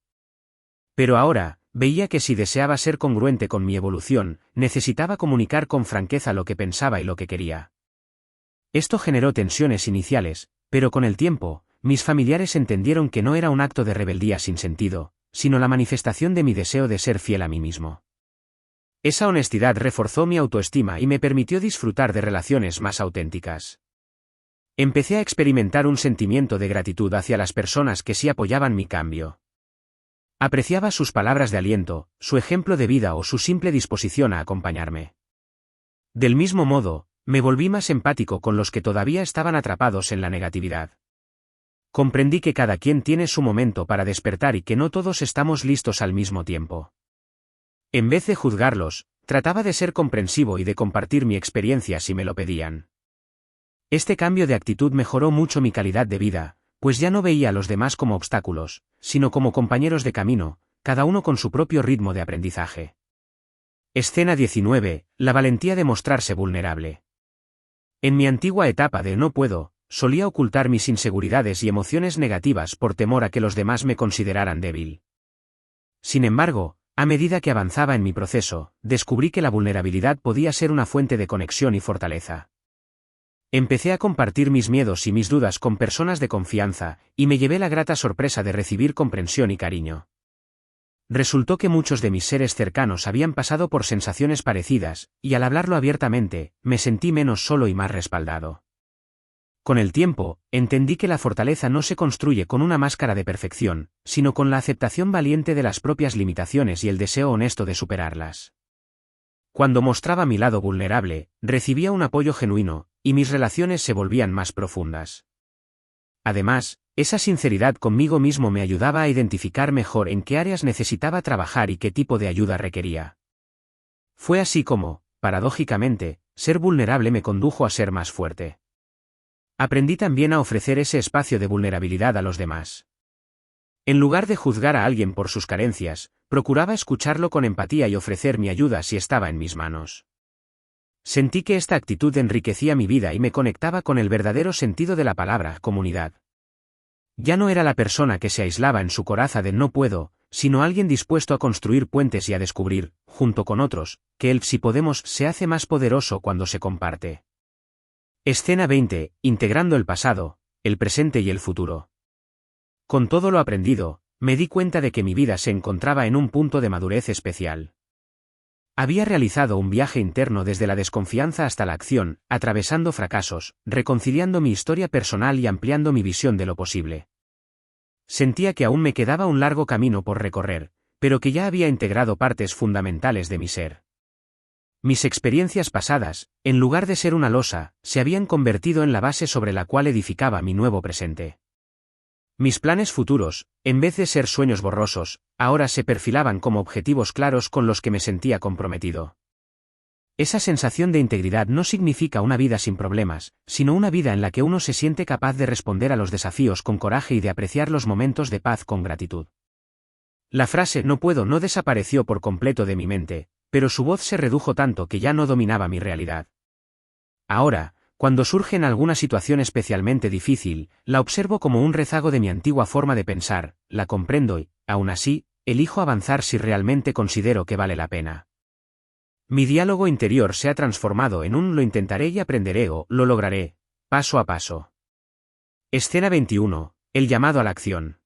[SPEAKER 1] Pero ahora, veía que si deseaba ser congruente con mi evolución, necesitaba comunicar con franqueza lo que pensaba y lo que quería. Esto generó tensiones iniciales, pero con el tiempo, mis familiares entendieron que no era un acto de rebeldía sin sentido, sino la manifestación de mi deseo de ser fiel a mí mismo. Esa honestidad reforzó mi autoestima y me permitió disfrutar de relaciones más auténticas. Empecé a experimentar un sentimiento de gratitud hacia las personas que sí apoyaban mi cambio. Apreciaba sus palabras de aliento, su ejemplo de vida o su simple disposición a acompañarme. Del mismo modo, me volví más empático con los que todavía estaban atrapados en la negatividad. Comprendí que cada quien tiene su momento para despertar y que no todos estamos listos al mismo tiempo. En vez de juzgarlos, trataba de ser comprensivo y de compartir mi experiencia si me lo pedían. Este cambio de actitud mejoró mucho mi calidad de vida, pues ya no veía a los demás como obstáculos, sino como compañeros de camino, cada uno con su propio ritmo de aprendizaje. Escena 19. La valentía de mostrarse vulnerable. En mi antigua etapa de no puedo, solía ocultar mis inseguridades y emociones negativas por temor a que los demás me consideraran débil. Sin embargo, a medida que avanzaba en mi proceso, descubrí que la vulnerabilidad podía ser una fuente de conexión y fortaleza. Empecé a compartir mis miedos y mis dudas con personas de confianza, y me llevé la grata sorpresa de recibir comprensión y cariño. Resultó que muchos de mis seres cercanos habían pasado por sensaciones parecidas, y al hablarlo abiertamente, me sentí menos solo y más respaldado. Con el tiempo, entendí que la fortaleza no se construye con una máscara de perfección, sino con la aceptación valiente de las propias limitaciones y el deseo honesto de superarlas. Cuando mostraba mi lado vulnerable, recibía un apoyo genuino, y mis relaciones se volvían más profundas. Además, esa sinceridad conmigo mismo me ayudaba a identificar mejor en qué áreas necesitaba trabajar y qué tipo de ayuda requería. Fue así como, paradójicamente, ser vulnerable me condujo a ser más fuerte. Aprendí también a ofrecer ese espacio de vulnerabilidad a los demás. En lugar de juzgar a alguien por sus carencias, procuraba escucharlo con empatía y ofrecer mi ayuda si estaba en mis manos. Sentí que esta actitud enriquecía mi vida y me conectaba con el verdadero sentido de la palabra, comunidad. Ya no era la persona que se aislaba en su coraza de no puedo, sino alguien dispuesto a construir puentes y a descubrir, junto con otros, que el si podemos se hace más poderoso cuando se comparte. Escena 20. Integrando el pasado, el presente y el futuro. Con todo lo aprendido, me di cuenta de que mi vida se encontraba en un punto de madurez especial. Había realizado un viaje interno desde la desconfianza hasta la acción, atravesando fracasos, reconciliando mi historia personal y ampliando mi visión de lo posible. Sentía que aún me quedaba un largo camino por recorrer, pero que ya había integrado partes fundamentales de mi ser. Mis experiencias pasadas, en lugar de ser una losa, se habían convertido en la base sobre la cual edificaba mi nuevo presente. Mis planes futuros, en vez de ser sueños borrosos, ahora se perfilaban como objetivos claros con los que me sentía comprometido. Esa sensación de integridad no significa una vida sin problemas, sino una vida en la que uno se siente capaz de responder a los desafíos con coraje y de apreciar los momentos de paz con gratitud. La frase "no puedo" no desapareció por completo de mi mente, pero su voz se redujo tanto que ya no dominaba mi realidad. Ahora, cuando surge en alguna situación especialmente difícil, la observo como un rezago de mi antigua forma de pensar, la comprendo y, aún así, elijo avanzar si realmente considero que vale la pena. Mi diálogo interior se ha transformado en un "lo intentaré y aprenderé" o "lo lograré", paso a paso. Escena 21. El llamado a la acción.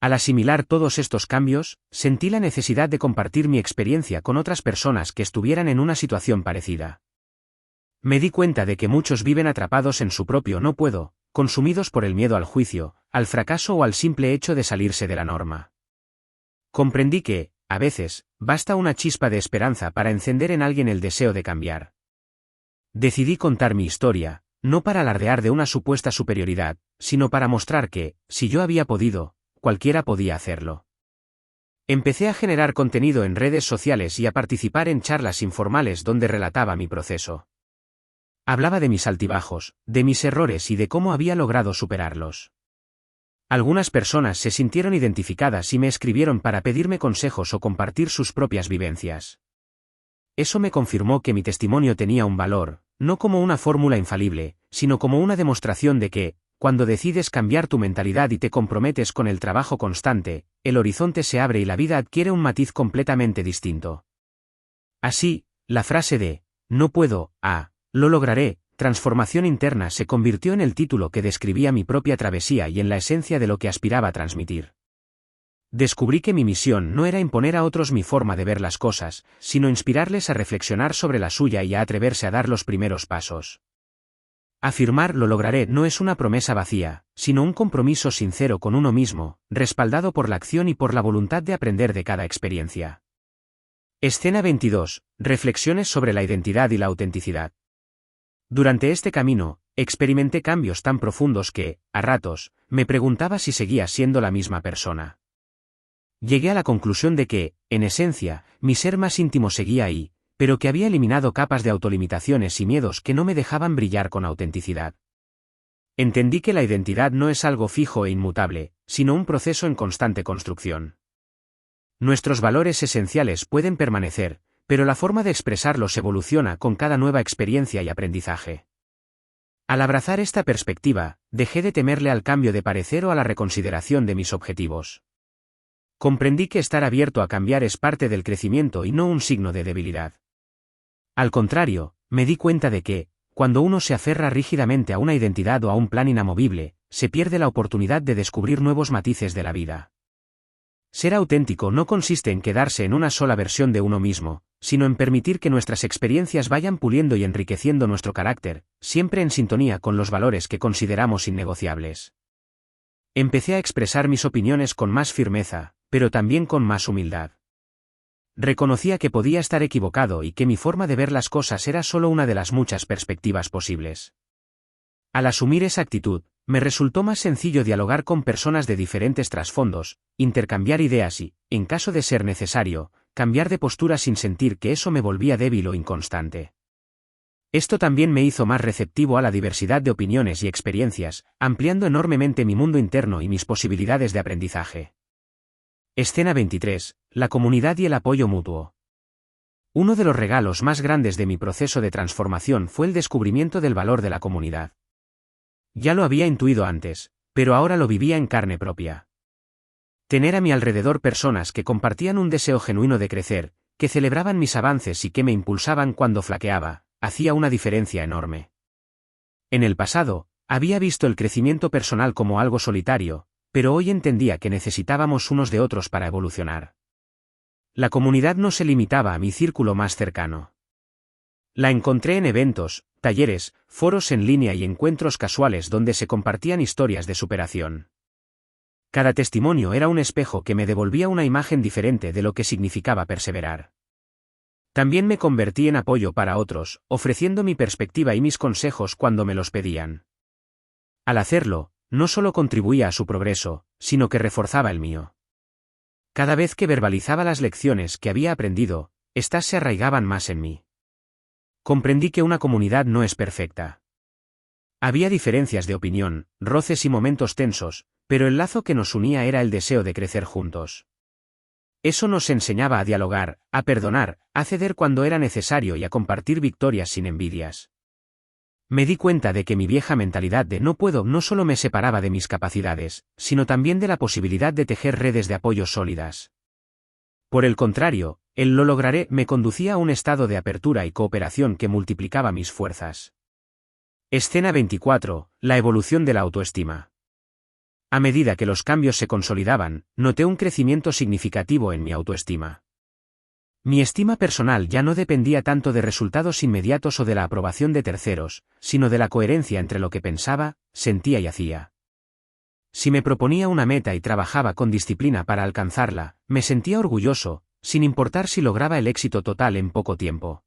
[SPEAKER 1] Al asimilar todos estos cambios, sentí la necesidad de compartir mi experiencia con otras personas que estuvieran en una situación parecida. Me di cuenta de que muchos viven atrapados en su propio "no puedo", consumidos por el miedo al juicio, al fracaso o al simple hecho de salirse de la norma. Comprendí que, a veces, basta una chispa de esperanza para encender en alguien el deseo de cambiar. Decidí contar mi historia, no para alardear de una supuesta superioridad, sino para mostrar que, si yo había podido, cualquiera podía hacerlo. Empecé a generar contenido en redes sociales y a participar en charlas informales donde relataba mi proceso. Hablaba de mis altibajos, de mis errores y de cómo había logrado superarlos. Algunas personas se sintieron identificadas y me escribieron para pedirme consejos o compartir sus propias vivencias. Eso me confirmó que mi testimonio tenía un valor, no como una fórmula infalible, sino como una demostración de que, cuando decides cambiar tu mentalidad y te comprometes con el trabajo constante, el horizonte se abre y la vida adquiere un matiz completamente distinto. Así, la frase de "no puedo, lo lograré", transformación interna se convirtió en el título que describía mi propia travesía y en la esencia de lo que aspiraba a transmitir. Descubrí que mi misión no era imponer a otros mi forma de ver las cosas, sino inspirarles a reflexionar sobre la suya y a atreverse a dar los primeros pasos. Afirmar "lo lograré" no es una promesa vacía, sino un compromiso sincero con uno mismo, respaldado por la acción y por la voluntad de aprender de cada experiencia. Escena 22. Reflexiones sobre la identidad y la autenticidad. Durante este camino, experimenté cambios tan profundos que, a ratos, me preguntaba si seguía siendo la misma persona. Llegué a la conclusión de que, en esencia, mi ser más íntimo seguía ahí, pero que había eliminado capas de autolimitaciones y miedos que no me dejaban brillar con autenticidad. Entendí que la identidad no es algo fijo e inmutable, sino un proceso en constante construcción. Nuestros valores esenciales pueden permanecer, pero la forma de expresarlos evoluciona con cada nueva experiencia y aprendizaje. Al abrazar esta perspectiva, dejé de temerle al cambio de parecer o a la reconsideración de mis objetivos. Comprendí que estar abierto a cambiar es parte del crecimiento y no un signo de debilidad. Al contrario, me di cuenta de que, cuando uno se aferra rígidamente a una identidad o a un plan inamovible, se pierde la oportunidad de descubrir nuevos matices de la vida. Ser auténtico no consiste en quedarse en una sola versión de uno mismo, sino en permitir que nuestras experiencias vayan puliendo y enriqueciendo nuestro carácter, siempre en sintonía con los valores que consideramos innegociables. Empecé a expresar mis opiniones con más firmeza, pero también con más humildad. Reconocía que podía estar equivocado y que mi forma de ver las cosas era solo una de las muchas perspectivas posibles. Al asumir esa actitud, me resultó más sencillo dialogar con personas de diferentes trasfondos, intercambiar ideas y, en caso de ser necesario, cambiar de postura sin sentir que eso me volvía débil o inconstante. Esto también me hizo más receptivo a la diversidad de opiniones y experiencias, ampliando enormemente mi mundo interno y mis posibilidades de aprendizaje. Escena 23. La comunidad y el apoyo mutuo. Uno de los regalos más grandes de mi proceso de transformación fue el descubrimiento del valor de la comunidad. Ya lo había intuido antes, pero ahora lo vivía en carne propia. Tener a mi alrededor personas que compartían un deseo genuino de crecer, que celebraban mis avances y que me impulsaban cuando flaqueaba, hacía una diferencia enorme. En el pasado, había visto el crecimiento personal como algo solitario, pero hoy entendía que necesitábamos unos de otros para evolucionar. La comunidad no se limitaba a mi círculo más cercano. La encontré en eventos, talleres, foros en línea y encuentros casuales donde se compartían historias de superación. Cada testimonio era un espejo que me devolvía una imagen diferente de lo que significaba perseverar. También me convertí en apoyo para otros, ofreciendo mi perspectiva y mis consejos cuando me los pedían. Al hacerlo, no solo contribuía a su progreso, sino que reforzaba el mío. Cada vez que verbalizaba las lecciones que había aprendido, éstas se arraigaban más en mí. Comprendí que una comunidad no es perfecta. Había diferencias de opinión, roces y momentos tensos, pero el lazo que nos unía era el deseo de crecer juntos. Eso nos enseñaba a dialogar, a perdonar, a ceder cuando era necesario y a compartir victorias sin envidias. Me di cuenta de que mi vieja mentalidad de no puedo no solo me separaba de mis capacidades, sino también de la posibilidad de tejer redes de apoyo sólidas. Por el contrario, el lo lograré me conducía a un estado de apertura y cooperación que multiplicaba mis fuerzas. Escena 24. La evolución de la autoestima. A medida que los cambios se consolidaban, noté un crecimiento significativo en mi autoestima. Mi estima personal ya no dependía tanto de resultados inmediatos o de la aprobación de terceros, sino de la coherencia entre lo que pensaba, sentía y hacía. Si me proponía una meta y trabajaba con disciplina para alcanzarla, me sentía orgulloso, sin importar si lograba el éxito total en poco tiempo.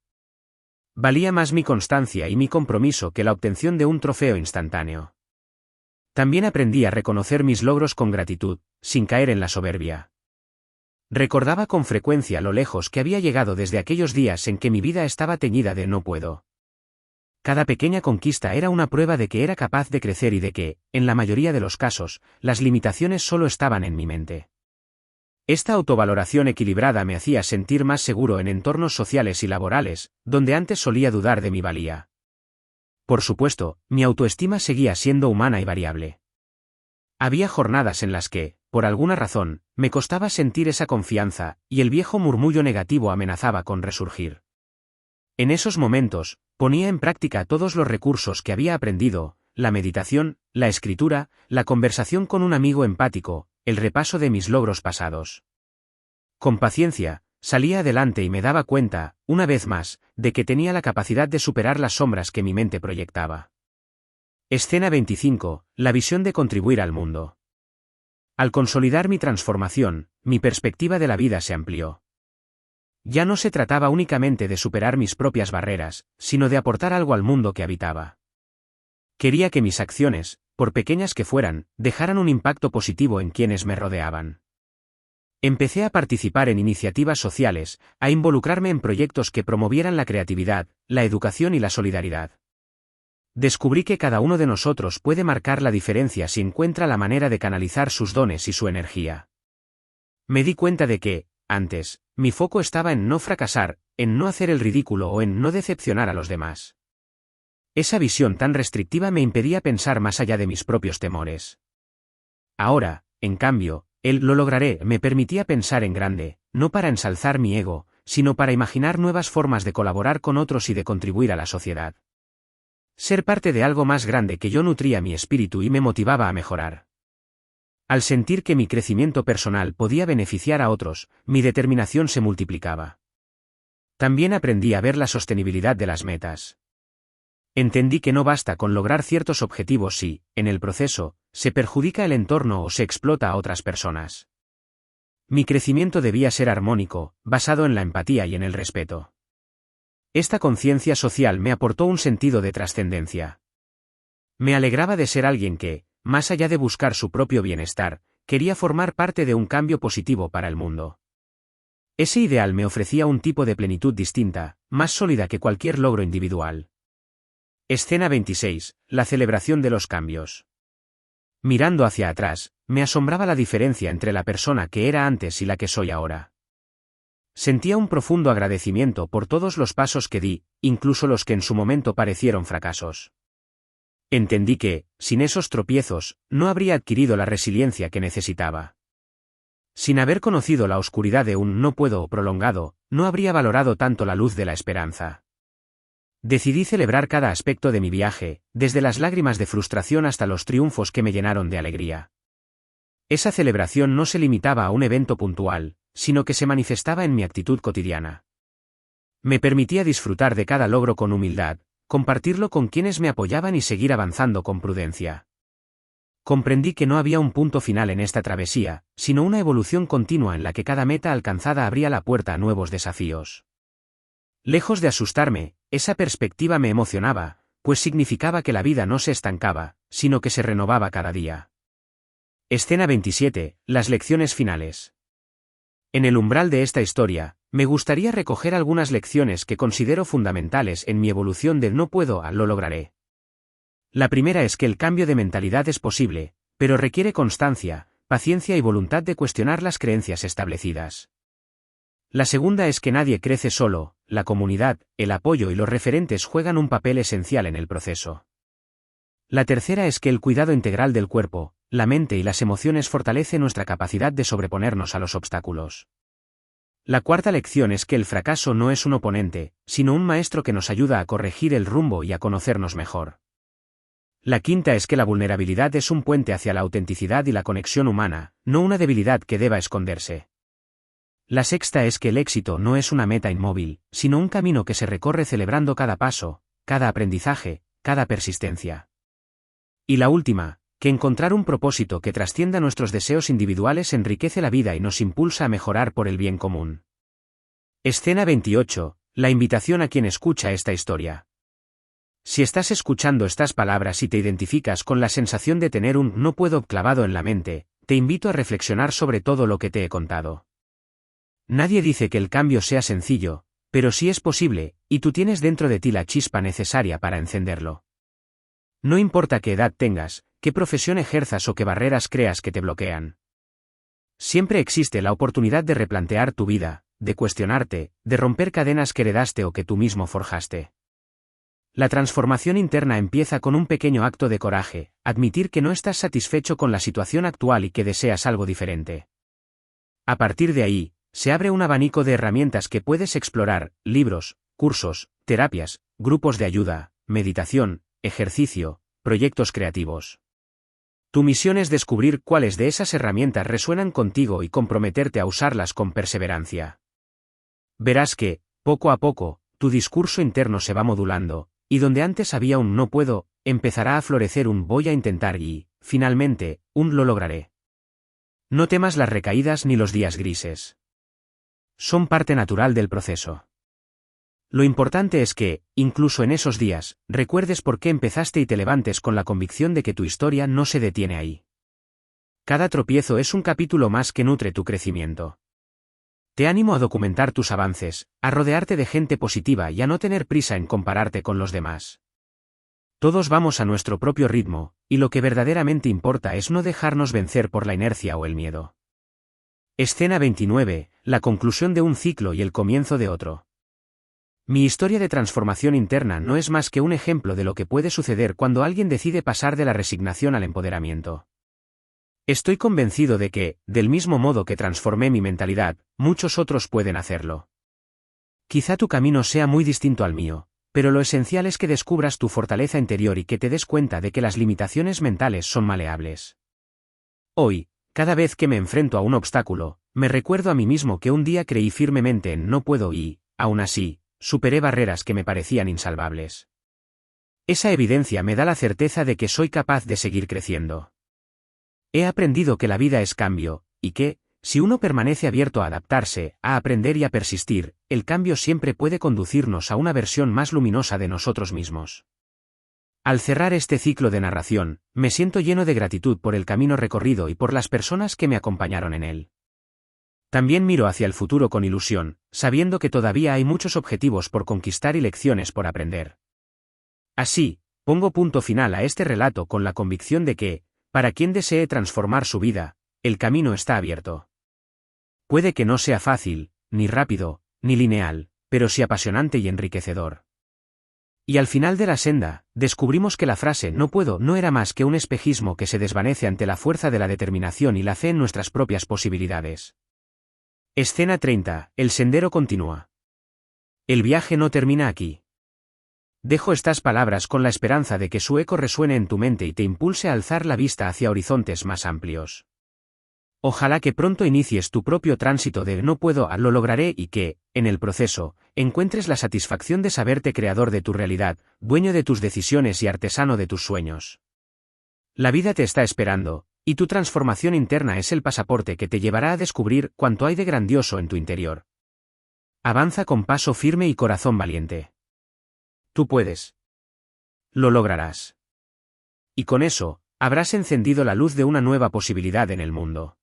[SPEAKER 1] Valía más mi constancia y mi compromiso que la obtención de un trofeo instantáneo. También aprendí a reconocer mis logros con gratitud, sin caer en la soberbia. Recordaba con frecuencia lo lejos que había llegado desde aquellos días en que mi vida estaba teñida de no puedo. Cada pequeña conquista era una prueba de que era capaz de crecer y de que, en la mayoría de los casos, las limitaciones solo estaban en mi mente. Esta autovaloración equilibrada me hacía sentir más seguro en entornos sociales y laborales, donde antes solía dudar de mi valía. Por supuesto, mi autoestima seguía siendo humana y variable. Había jornadas en las que, por alguna razón, me costaba sentir esa confianza, y el viejo murmullo negativo amenazaba con resurgir. En esos momentos, ponía en práctica todos los recursos que había aprendido, la meditación, la escritura, la conversación con un amigo empático, el repaso de mis logros pasados. Con paciencia, salía adelante y me daba cuenta, una vez más, de que tenía la capacidad de superar las sombras que mi mente proyectaba. Escena 25. La visión de contribuir al mundo. Al consolidar mi transformación, mi perspectiva de la vida se amplió. Ya no se trataba únicamente de superar mis propias barreras, sino de aportar algo al mundo que habitaba. Quería que mis acciones, por pequeñas que fueran, dejaran un impacto positivo en quienes me rodeaban. Empecé a participar en iniciativas sociales, a involucrarme en proyectos que promovieran la creatividad, la educación y la solidaridad. Descubrí que cada uno de nosotros puede marcar la diferencia si encuentra la manera de canalizar sus dones y su energía. Me di cuenta de que, antes, mi foco estaba en no fracasar, en no hacer el ridículo o en no decepcionar a los demás. Esa visión tan restrictiva me impedía pensar más allá de mis propios temores. Ahora, en cambio, el lo lograré me permitía pensar en grande, no para ensalzar mi ego, sino para imaginar nuevas formas de colaborar con otros y de contribuir a la sociedad. Ser parte de algo más grande que yo nutría mi espíritu y me motivaba a mejorar. Al sentir que mi crecimiento personal podía beneficiar a otros, mi determinación se multiplicaba. También aprendí a ver la sostenibilidad de las metas. Entendí que no basta con lograr ciertos objetivos si, en el proceso, se perjudica el entorno o se explota a otras personas. Mi crecimiento debía ser armónico, basado en la empatía y en el respeto. Esta conciencia social me aportó un sentido de trascendencia. Me alegraba de ser alguien que, más allá de buscar su propio bienestar, quería formar parte de un cambio positivo para el mundo. Ese ideal me ofrecía un tipo de plenitud distinta, más sólida que cualquier logro individual. Escena 26. La celebración de los cambios. Mirando hacia atrás, me asombraba la diferencia entre la persona que era antes y la que soy ahora. Sentía un profundo agradecimiento por todos los pasos que di, incluso los que en su momento parecieron fracasos. Entendí que, sin esos tropiezos, no habría adquirido la resiliencia que necesitaba. Sin haber conocido la oscuridad de un no puedo prolongado, no habría valorado tanto la luz de la esperanza. Decidí celebrar cada aspecto de mi viaje, desde las lágrimas de frustración hasta los triunfos que me llenaron de alegría. Esa celebración no se limitaba a un evento puntual, sino que se manifestaba en mi actitud cotidiana. Me permitía disfrutar de cada logro con humildad, compartirlo con quienes me apoyaban y seguir avanzando con prudencia. Comprendí que no había un punto final en esta travesía, sino una evolución continua en la que cada meta alcanzada abría la puerta a nuevos desafíos. Lejos de asustarme, esa perspectiva me emocionaba, pues significaba que la vida no se estancaba, sino que se renovaba cada día. Escena 27. Las lecciones finales. En el umbral de esta historia, me gustaría recoger algunas lecciones que considero fundamentales en mi evolución del no puedo a lo lograré. La primera es que el cambio de mentalidad es posible, pero requiere constancia, paciencia y voluntad de cuestionar las creencias establecidas. La segunda es que nadie crece solo, la comunidad, el apoyo y los referentes juegan un papel esencial en el proceso. La tercera es que el cuidado integral del cuerpo, la mente y las emociones fortalece nuestra capacidad de sobreponernos a los obstáculos. La cuarta lección es que el fracaso no es un oponente, sino un maestro que nos ayuda a corregir el rumbo y a conocernos mejor. La quinta es que la vulnerabilidad es un puente hacia la autenticidad y la conexión humana, no una debilidad que deba esconderse. La sexta es que el éxito no es una meta inmóvil, sino un camino que se recorre celebrando cada paso, cada aprendizaje, cada persistencia. Y la última, que encontrar un propósito que trascienda nuestros deseos individuales enriquece la vida y nos impulsa a mejorar por el bien común. Escena 28. La invitación a quien escucha esta historia. Si estás escuchando estas palabras y te identificas con la sensación de tener un no puedo clavado en la mente, te invito a reflexionar sobre todo lo que te he contado. Nadie dice que el cambio sea sencillo, pero sí es posible, y tú tienes dentro de ti la chispa necesaria para encenderlo. No importa qué edad tengas, qué profesión ejerzas o qué barreras creas que te bloquean. Siempre existe la oportunidad de replantear tu vida, de cuestionarte, de romper cadenas que heredaste o que tú mismo forjaste. La transformación interna empieza con un pequeño acto de coraje, admitir que no estás satisfecho con la situación actual y que deseas algo diferente. A partir de ahí, se abre un abanico de herramientas que puedes explorar: libros, cursos, terapias, grupos de ayuda, meditación, ejercicio, proyectos creativos. Tu misión es descubrir cuáles de esas herramientas resuenan contigo y comprometerte a usarlas con perseverancia. Verás que, poco a poco, tu discurso interno se va modulando, y donde antes había un no puedo, empezará a florecer un voy a intentar y, finalmente, un lo lograré. No temas las recaídas ni los días grises. Son parte natural del proceso. Lo importante es que, incluso en esos días, recuerdes por qué empezaste y te levantes con la convicción de que tu historia no se detiene ahí. Cada tropiezo es un capítulo más que nutre tu crecimiento. Te animo a documentar tus avances, a rodearte de gente positiva y a no tener prisa en compararte con los demás. Todos vamos a nuestro propio ritmo, y lo que verdaderamente importa es no dejarnos vencer por la inercia o el miedo. Escena 29. La conclusión de un ciclo y el comienzo de otro. Mi historia de transformación interna no es más que un ejemplo de lo que puede suceder cuando alguien decide pasar de la resignación al empoderamiento. Estoy convencido de que, del mismo modo que transformé mi mentalidad, muchos otros pueden hacerlo. Quizá tu camino sea muy distinto al mío, pero lo esencial es que descubras tu fortaleza interior y que te des cuenta de que las limitaciones mentales son maleables. Hoy, cada vez que me enfrento a un obstáculo, me recuerdo a mí mismo que un día creí firmemente en no puedo y, aún así, superé barreras que me parecían insalvables. Esa evidencia me da la certeza de que soy capaz de seguir creciendo. He aprendido que la vida es cambio, y que, si uno permanece abierto a adaptarse, a aprender y a persistir, el cambio siempre puede conducirnos a una versión más luminosa de nosotros mismos. Al cerrar este ciclo de narración, me siento lleno de gratitud por el camino recorrido y por las personas que me acompañaron en él. También miro hacia el futuro con ilusión, sabiendo que todavía hay muchos objetivos por conquistar y lecciones por aprender. Así, pongo punto final a este relato con la convicción de que, para quien desee transformar su vida, el camino está abierto. Puede que no sea fácil, ni rápido, ni lineal, pero sí apasionante y enriquecedor. Y al final de la senda, descubrimos que la frase no puedo no era más que un espejismo que se desvanece ante la fuerza de la determinación y la fe en nuestras propias posibilidades. Escena 30. El sendero continúa. El viaje no termina aquí. Dejo estas palabras con la esperanza de que su eco resuene en tu mente y te impulse a alzar la vista hacia horizontes más amplios. Ojalá que pronto inicies tu propio tránsito de no puedo a lo lograré y que, en el proceso, encuentres la satisfacción de saberte creador de tu realidad, dueño de tus decisiones y artesano de tus sueños. La vida te está esperando, y tu transformación interna es el pasaporte que te llevará a descubrir cuánto hay de grandioso en tu interior. Avanza con paso firme y corazón valiente. Tú puedes. Lo lograrás. Y con eso, habrás encendido la luz de una nueva posibilidad en el mundo.